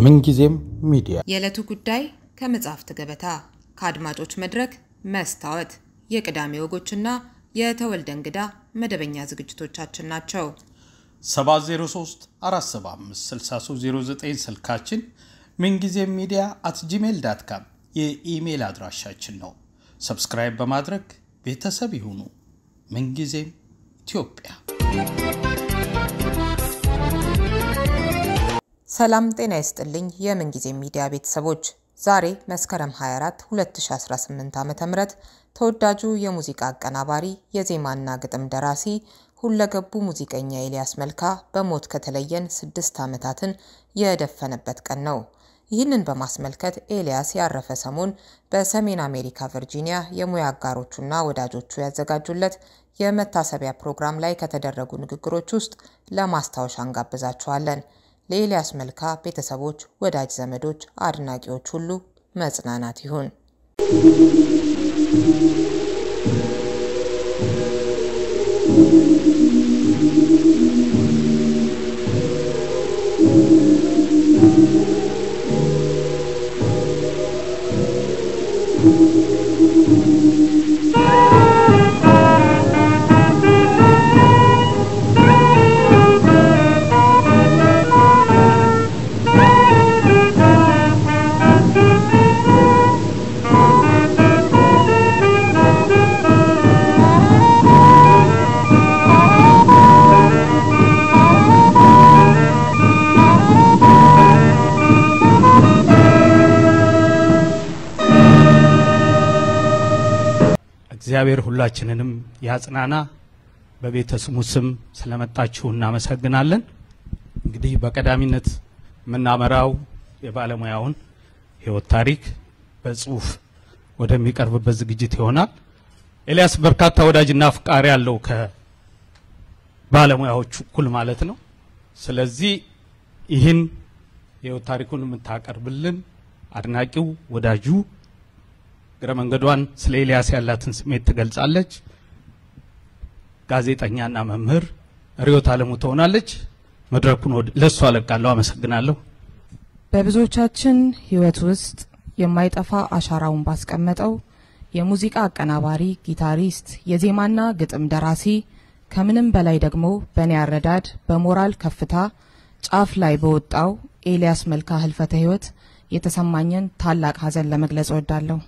ምንጊዜም ሚዲያ የዕለቱ ጉዳይ ከመጽሐፍት ገበታ ከአድማጮች መድረክ መስታወት የቅዳሜ ወጎችና የተወልደ እንግዳ መደበኛ ዝግጅቶቻችን ናቸው። 703 475 6309 ስልካችን ምንጊዜም media@gmail.com የኢሜል አድራሻችን ነው። ሰብስክራይብ በማድረግ ቤተሰብ ይሁኑ። ምንጊዜም ኢትዮጵያ። ሰላም ጤና ይስጥልኝ የምንጊዜም ሚዲያ ቤተሰቦች። ዛሬ መስከረም 24 2018 ዓ.ም ተወዳጁ የሙዚቃ አቀናባሪ የዜማና ግጥም ደራሲ ሁለገቡ ሙዚቀኛ ኤልያስ መልካ በሞት ከተለየን 6 ዓመታትን የደፈነበት ቀን ነው። ይህንን በማስመልከት ኤልያስ ያረፈ ሰሞን በሰሜን አሜሪካ ቨርጂኒያ የሙያ አጋሮቹና ወዳጆቹ ያዘጋጁለት የመታሰቢያ ፕሮግራም ላይ ከተደረጉ ንግግሮች ውስጥ ለማስታወሻ እንጋብዛችኋለን። ለኤልያስ መልካ ቤተሰቦች፣ ወዳጅ ዘመዶች፣ አድናቂዎች ሁሉ መጽናናት ይሁን። እግዚአብሔር ሁላችንንም ያጽናና። በቤተሰቡ ስም ስለመጣችሁ እናመሰግናለን። እንግዲህ በቀዳሚነት መናመራው የባለሙያውን ህይወት ታሪክ በጽሁፍ ወደሚቀርብበት ዝግጅት ይሆናል። ኤልያስ በርካታ ወዳጅና አፍቃሪ ያለው ከባለሙያዎቹ እኩል ማለት ነው። ስለዚህ ይህን የህይወት ታሪኩን የምታቀርብልን አድናቂው ወዳጁ ግረ መንገዷን ስለ ኤልያስ ያላትን ስሜት ትገልጻለች። ጋዜጠኛና መምህር ሪዮት አለሙ ትሆናለች። መድረኩን ለሷ አለቃለሁ። አመሰግናለሁ። በብዙዎቻችን ህይወት ውስጥ የማይጠፋ አሻራውን ባስቀመጠው የሙዚቃ አቀናባሪ፣ ጊታሪስት፣ የዜማና ግጥም ደራሲ ከምንም በላይ ደግሞ በኔ አረዳድ በሞራል ከፍታ ጫፍ ላይ በወጣው ኤልያስ መልካ ህልፈተ ህይወት የተሰማኝን ታላቅ ሐዘን ለመግለጽ እወዳለሁ።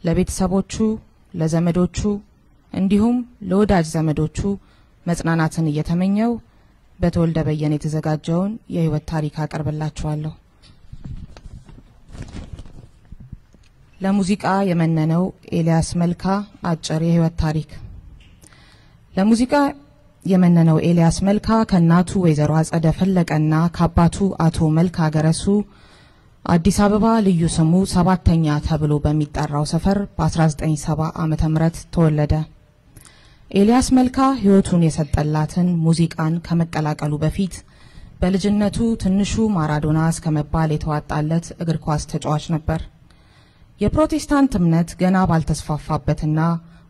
ለቤተሰቦቹ፣ ለዘመዶቹ እንዲሁም ለወዳጅ ዘመዶቹ መጽናናትን እየተመኘው በተወልደ በየነ የተዘጋጀውን የህይወት ታሪክ አቀርብላችኋለሁ። ለሙዚቃ የመነነው ኤልያስ መልካ አጭር የህይወት ታሪክ። ለሙዚቃ የመነነው ኤልያስ መልካ ከናቱ ወይዘሮ አጸደ ፈለቀና ከአባቱ አቶ መልካ ገረሱ አዲስ አበባ ልዩ ስሙ 7ኛ ተብሎ በሚጠራው ሰፈር በ1970 ዓመተ ምህረት ተወለደ። ኤልያስ መልካ ህይወቱን የሰጠላትን ሙዚቃን ከመቀላቀሉ በፊት በልጅነቱ ትንሹ ማራዶና እስከመባል የተዋጣለት እግር ኳስ ተጫዋች ነበር። የፕሮቴስታንት እምነት ገና ባልተስፋፋበትና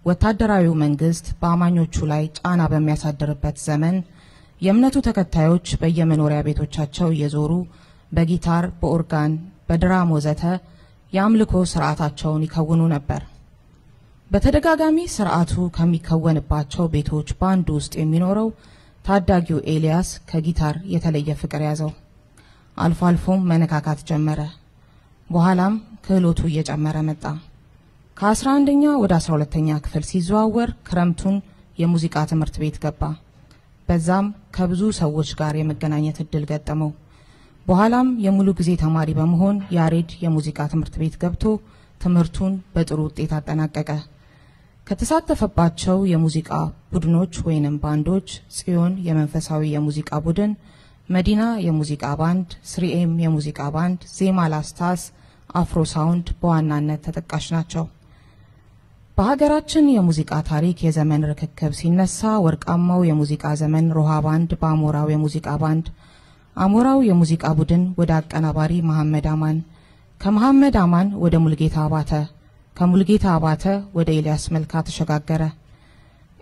ወታደራዊው መንግስት በአማኞቹ ላይ ጫና በሚያሳድርበት ዘመን የእምነቱ ተከታዮች በየመኖሪያ ቤቶቻቸው እየዞሩ በጊታር፣ በኦርጋን፣ በድራም ወዘተ የአምልኮ ስርዓታቸውን ይከውኑ ነበር። በተደጋጋሚ ስርዓቱ ከሚከወንባቸው ቤቶች ባንዱ ውስጥ የሚኖረው ታዳጊው ኤልያስ ከጊታር የተለየ ፍቅር ያዘው። አልፎ አልፎም መነካካት ጀመረ። በኋላም ክህሎቱ እየጨመረ መጣ። ከ11ኛ ወደ 12ኛ ክፍል ሲዘዋወር ክረምቱን የሙዚቃ ትምህርት ቤት ገባ። በዛም ከብዙ ሰዎች ጋር የመገናኘት እድል ገጠመው። በኋላም የሙሉ ጊዜ ተማሪ በመሆን ያሬድ የሙዚቃ ትምህርት ቤት ገብቶ ትምህርቱን በጥሩ ውጤት አጠናቀቀ። ከተሳተፈባቸው የሙዚቃ ቡድኖች ወይንም ባንዶች ጽዮን የመንፈሳዊ የሙዚቃ ቡድን፣ መዲና የሙዚቃ ባንድ፣ 3M የሙዚቃ ባንድ፣ ዜማ ላስታስ፣ አፍሮ ሳውንድ በዋናነት ተጠቃሽ ናቸው። በሀገራችን የሙዚቃ ታሪክ የዘመን ርክክብ ሲነሳ ወርቃማው የሙዚቃ ዘመን ሮሃ ባንድ በአሞራው የሙዚቃ ባንድ፣ አሞራው የሙዚቃ ቡድን ወደ አቀናባሪ መሐመድ አማን፣ ከመሐመድ አማን ወደ ሙልጌታ አባተ፣ ከሙልጌታ አባተ ወደ ኤልያስ መልካ ተሸጋገረ።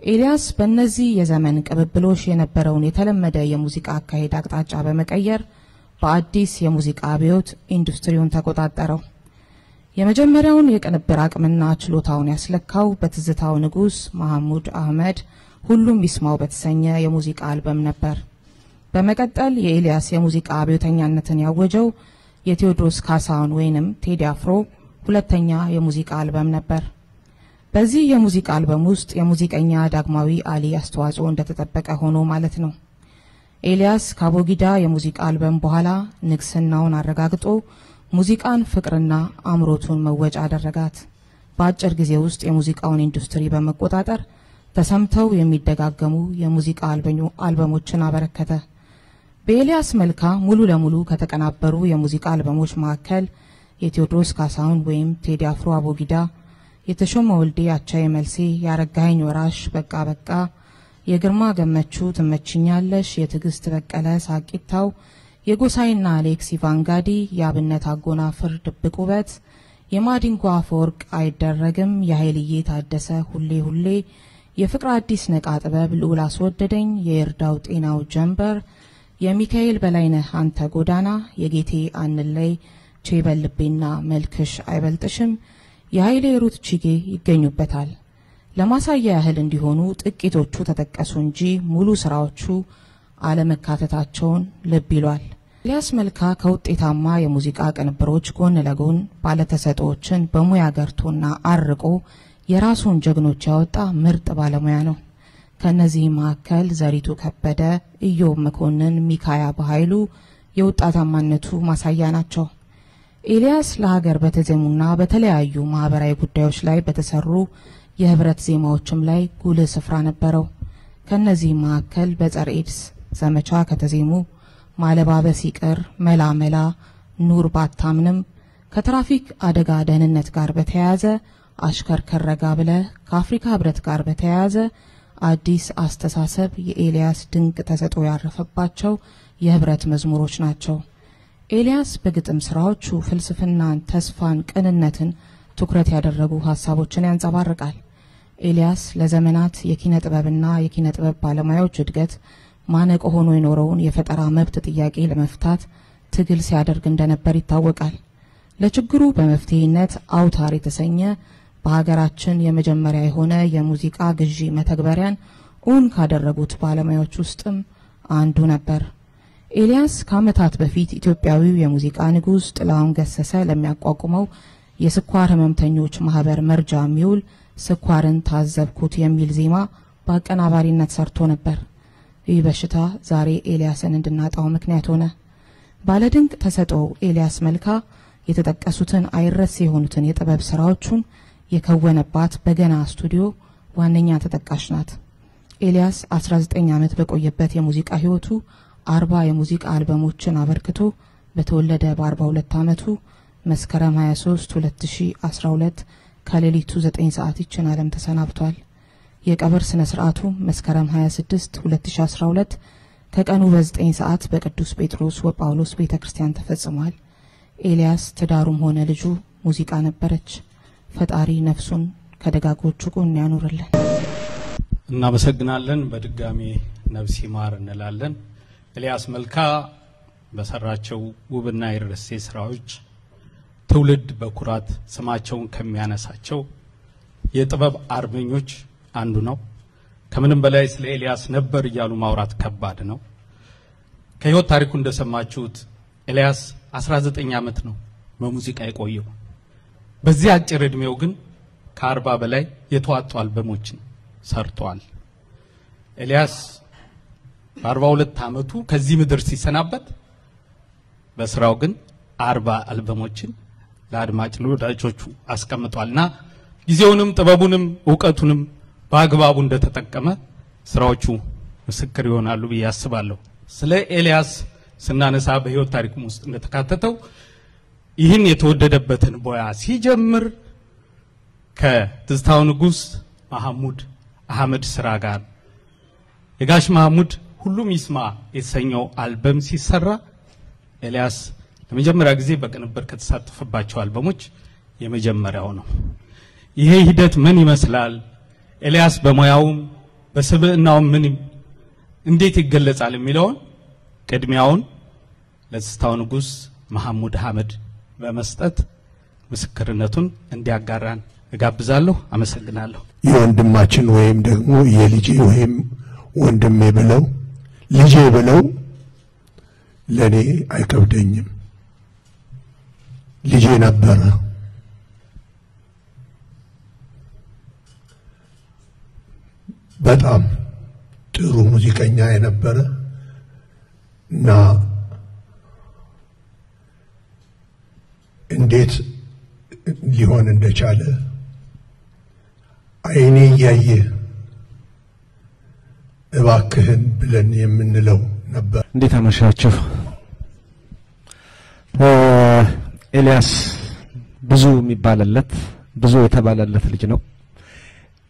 ኤልያስ በእነዚህ የዘመን ቅብብሎሽ የነበረውን የተለመደ የሙዚቃ አካሄድ አቅጣጫ በመቀየር በአዲስ የሙዚቃ አብዮት ኢንዱስትሪውን ተቆጣጠረው። የመጀመሪያውን የቅንብር አቅምና ችሎታውን ያስለካው በትዝታው ንጉስ መሐሙድ አህመድ ሁሉም ይስማው በተሰኘ የሙዚቃ አልበም ነበር። በመቀጠል የኤልያስ የሙዚቃ አብዮተኛነትን ያወጀው የቴዎድሮስ ካሳሁን ወይንም ቴዲ አፍሮ ሁለተኛ የሙዚቃ አልበም ነበር። በዚህ የሙዚቃ አልበም ውስጥ የሙዚቀኛ ዳግማዊ አሊ አስተዋጽኦ እንደተጠበቀ ሆኖ ማለት ነው። ኤልያስ ካቦጊዳ የሙዚቃ አልበም በኋላ ንግስናውን አረጋግጦ ሙዚቃን ፍቅርና አምሮቱን መወጫ አደረጋት። በአጭር ጊዜ ውስጥ የሙዚቃውን ኢንዱስትሪ በመቆጣጠር ተሰምተው የሚደጋገሙ የሙዚቃ አልበሞችን አበረከተ። በኤልያስ መልካ ሙሉ ለሙሉ ከተቀናበሩ የሙዚቃ አልበሞች መካከል የቴዎድሮስ ካሳሁን ወይም ቴዲ አፍሮ አቦጊዳ፣ የተሾመ ወልዴ አቻዬ መልሴ፣ ያረጋኸኝ ወራሽ በቃ በቃ፣ የግርማ ገመቹ ትመችኛለሽ፣ የትግስት በቀለ ሳቂታው፣ የጎሳይና አሌክስ ኢቫንጋዲ፣ የአብነት አጎናፍር ድብቅ ውበት፣ የማዲንጎ አፈወርቅ አይደረግም፣ የኃይልዬ ታደሰ ሁሌ ሁሌ፣ የፍቅር አዲስ ነቃ ጥበብ ልዑል አስወደደኝ፣ የይርዳው ጤናው ጀንበር፣ የሚካኤል በላይነህ አንተ ጎዳና፣ የጌቴ አንለይ ቼበልቤና መልክሽ አይበልጥሽም፣ የኃይሌ ሩት ቺጌ ይገኙበታል። ለማሳያ ያህል እንዲሆኑ ጥቂቶቹ ተጠቀሱ እንጂ ሙሉ ስራዎቹ አለመካተታቸውን ልብ ይሏል። ኤልያስ መልካ ከውጤታማ የሙዚቃ ቅንብሮች ጎን ለጎን ባለተሰጥኦችን በሙያ ገርቶና አርቆ የራሱን ጀግኖች ያወጣ ምርጥ ባለሙያ ነው። ከነዚህ መካከል ዘሪቱ ከበደ፣ ኢዮብ መኮንን፣ ሚካያ በኃይሉ የውጣታማነቱ ማሳያ ናቸው። ኤልያስ ለሀገር በተዜሙና በተለያዩ ማህበራዊ ጉዳዮች ላይ በተሰሩ የህብረት ዜማዎችም ላይ ጉልህ ስፍራ ነበረው። ከነዚህ መካከል በጸረ ኤድስ ዘመቻ ከተዜሙ ማለባበስ ይቅር፣ መላ መላ፣ ኑር ባታምንም፣ ከትራፊክ አደጋ ደህንነት ጋር በተያያዘ አሽከርከር ረጋ ብለ፣ ከአፍሪካ ህብረት ጋር በተያያዘ አዲስ አስተሳሰብ የኤልያስ ድንቅ ተሰጥኦ ያረፈባቸው የህብረት መዝሙሮች ናቸው። ኤልያስ በግጥም ስራዎቹ ፍልስፍናን፣ ተስፋን፣ ቅንነትን ትኩረት ያደረጉ ሐሳቦችን ያንጸባርቃል። ኤልያስ ለዘመናት የኪነ ጥበብና የኪነ ጥበብ ባለሙያዎች እድገት ማነቆ ሆኖ የኖረውን የፈጠራ መብት ጥያቄ ለመፍታት ትግል ሲያደርግ እንደነበር ይታወቃል። ለችግሩ በመፍትሄነት አውታር የተሰኘ በሀገራችን የመጀመሪያ የሆነ የሙዚቃ ግዢ መተግበሪያን ኦን ካደረጉት ባለሙያዎች ውስጥም አንዱ ነበር። ኤልያስ ከዓመታት በፊት ኢትዮጵያዊው የሙዚቃ ንጉስ ጥላሁን ገሰሰ ለሚያቋቁመው የስኳር ህመምተኞች ማህበር መርጃ የሚውል ስኳርን ታዘብኩት የሚል ዜማ በአቀናባሪነት ሰርቶ ነበር። ይህ በሽታ ዛሬ ኤልያስን እንድናጣው ምክንያት ሆነ። ባለድንቅ ተሰጥኦ ኤልያስ መልካ የተጠቀሱትን አይረሴ የሆኑትን የጥበብ ስራዎቹን የከወነባት በገና ስቱዲዮ ዋነኛ ተጠቃሽ ናት። ኤልያስ 19 ዓመት በቆየበት የሙዚቃ ህይወቱ 40 የሙዚቃ አልበሞችን አበርክቶ በተወለደ በ42 ዓመቱ መስከረም 23 2012 ከሌሊቱ 9 ሰዓት ይችን ዓለም ተሰናብቷል። የቀብር ስነ ስርዓቱ መስከረም 26 2012 ከቀኑ በ9 ሰዓት በቅዱስ ጴጥሮስ ወጳውሎስ ቤተክርስቲያን ተፈጽሟል። ኤልያስ ትዳሩም ሆነ ልጁ ሙዚቃ ነበረች። ፈጣሪ ነፍሱን ከደጋጎቹ ጎን ያኑርልን። እናመሰግናለን። በድጋሚ ነፍስ ይማር እንላለን። ኤልያስ መልካ በሰራቸው ውብና የረሴ ስራዎች ትውልድ በኩራት ስማቸውን ከሚያነሳቸው የጥበብ አርበኞች አንዱ ነው። ከምንም በላይ ስለ ኤልያስ ነበር እያሉ ማውራት ከባድ ነው። ከህይወት ታሪኩ እንደሰማችሁት ኤልያስ 19 ዓመት ነው በሙዚቃ የቆየው። በዚህ አጭር እድሜው ግን ከ40 በላይ የተዋጡ አልበሞችን ሰርቷል። ኤልያስ በ42 ዓመቱ ከዚህ ምድር ሲሰናበት በስራው ግን 40 አልበሞችን ለአድማጭ ለወዳጆቹ አስቀምጧልና ጊዜውንም ጥበቡንም ዕውቀቱንም በአግባቡ እንደተጠቀመ ስራዎቹ ምስክር ይሆናሉ ብዬ አስባለሁ። ስለ ኤልያስ ስናነሳ በህይወት ታሪኩም ውስጥ እንደተካተተው ይህን የተወደደበትን ቦያ ሲጀምር ከትዝታው ንጉስ መሐሙድ አህመድ ስራ ጋር የጋሽ መሐሙድ ሁሉም ይስማ የተሰኘው አልበም ሲሰራ ኤልያስ ለመጀመሪያ ጊዜ በቅንብር ከተሳተፈባቸው አልበሞች የመጀመሪያው ነው። ይሄ ሂደት ምን ይመስላል? ኤልያስ በሙያውም በስብዕናውም ምን እንዴት ይገለጻል የሚለውን ቅድሚያውን ለትዝታው ንጉስ መሐሙድ አህመድ በመስጠት ምስክርነቱን እንዲያጋራን እጋብዛለሁ። አመሰግናለሁ። የወንድማችን ወይም ደግሞ የልጄ ወይም ወንድሜ ብለው ልጄ ብለው ለኔ አይከብደኝም። ልጄ ነበረ። በጣም ጥሩ ሙዚቀኛ የነበረ እና እንዴት ሊሆን እንደቻለ አይኔ ያየ እባክህን ብለን የምንለው ነበር። እንዴት አመሻችሁ? ኤልያስ ብዙ የሚባልለት ብዙ የተባለለት ልጅ ነው።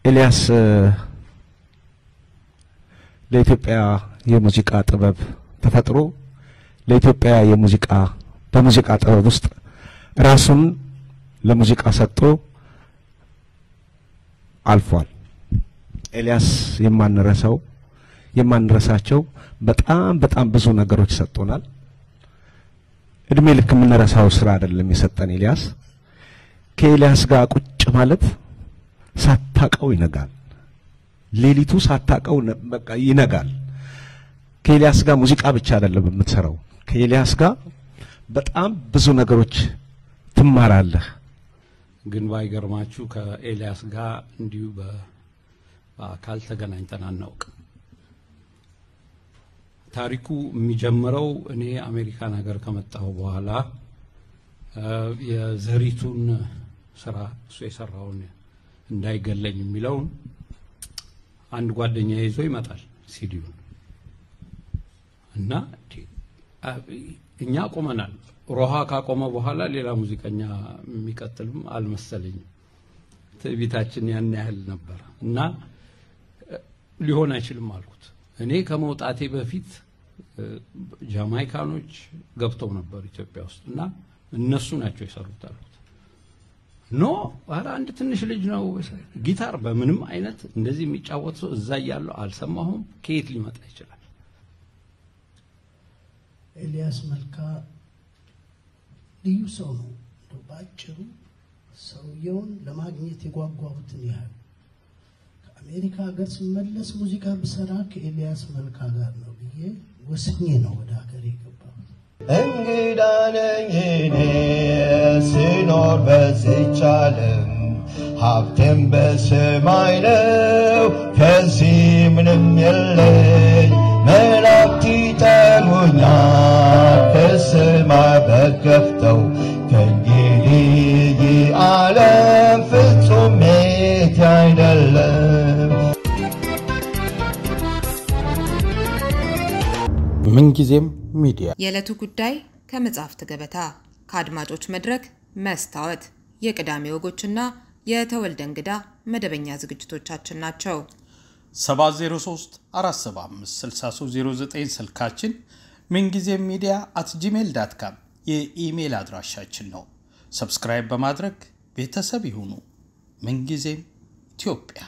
ኤልያስ ለኢትዮጵያ የሙዚቃ ጥበብ ተፈጥሮ ለኢትዮጵያ የሙዚቃ በሙዚቃ ጥበብ ውስጥ ራሱን ለሙዚቃ ሰጥቶ አልፏል። ኤልያስ የማንረሳቸው በጣም ብዙ ነገሮች ሰጥቶናል። እድሜ ልክ የምንረሳው ስራ አይደለም የሰጠን ኤልያስ። ከኤልያስ ጋር ቁጭ ማለት ሳታቀው ይነጋል። ሌሊቱ ሳታቀው በቃ ይነጋል። ከኤልያስ ጋር ሙዚቃ ብቻ አይደለም የምትሰራው። ከኤልያስ ጋር በጣም ብዙ ነገሮች ትማራለህ። ግን ባይገርማችሁ ከኤልያስ ጋር እንዲሁ በአካል ተገናኝተን አናውቅም። ታሪኩ የሚጀምረው እኔ አሜሪካን ሀገር ከመጣሁ በኋላ የዘሪቱን ስራ እሱ የሰራውን እንዳይገለኝ የሚለውን አንድ ጓደኛ ይዞ ይመጣል ሲዲውን እና እኛ ቆመናል። ሮሃ ካቆመ በኋላ ሌላ ሙዚቀኛ የሚቀጥልም አልመሰለኝም። ትዕቢታችን ያን ያህል ነበር እና ሊሆን አይችልም አልኩት። እኔ ከመውጣቴ በፊት ጃማይካኖች ገብተው ነበር ኢትዮጵያ ውስጥ እና እነሱ ናቸው የሰሩት አልኩት። ኖ አረ አንድ ትንሽ ልጅ ነው ጊታር በምንም አይነት እንደዚህ የሚጫወት ሰው እዛ ያለው አልሰማሁም። ከየት ሊመጣ ይችላል? ኤልያስ መልካ ልዩ ሰው ነው። ባጭሩ ሰውየውን ለማግኘት የጓጓሁትን ያህል ከአሜሪካ ሀገር ስመለስ ሙዚቃ ብሰራ ከኤልያስ መልካ ጋር ነው ብዬ ወስኜ ነው ወደ ሀገር የገባሁት። እንግዳ ነኝ እኔ ስኖር በዚች ዓለም ሀብቴም በሰማይ ነው ከዚህ ምንም የለኝ። መላእክት ይጠሩኛል ከሰማይ በከፍተው ከእንግዲህ ዓለም ፍጹም ቤቴ አይደለም። ምንጊዜም ሚዲያ የዕለቱ ጉዳይ ከመጽሐፍት ገበታ ከአድማጮች መድረክ መስታወት የቅዳሜ ወጎችና የተወልደ እንግዳ መደበኛ ዝግጅቶቻችን ናቸው። 703 475 6309 ስልካችን ምንጊዜም media@gmail.com የኢሜል አድራሻችን ነው። ሰብስክራይብ በማድረግ ቤተሰብ ይሁኑ። ምንጊዜም ኢትዮጵያ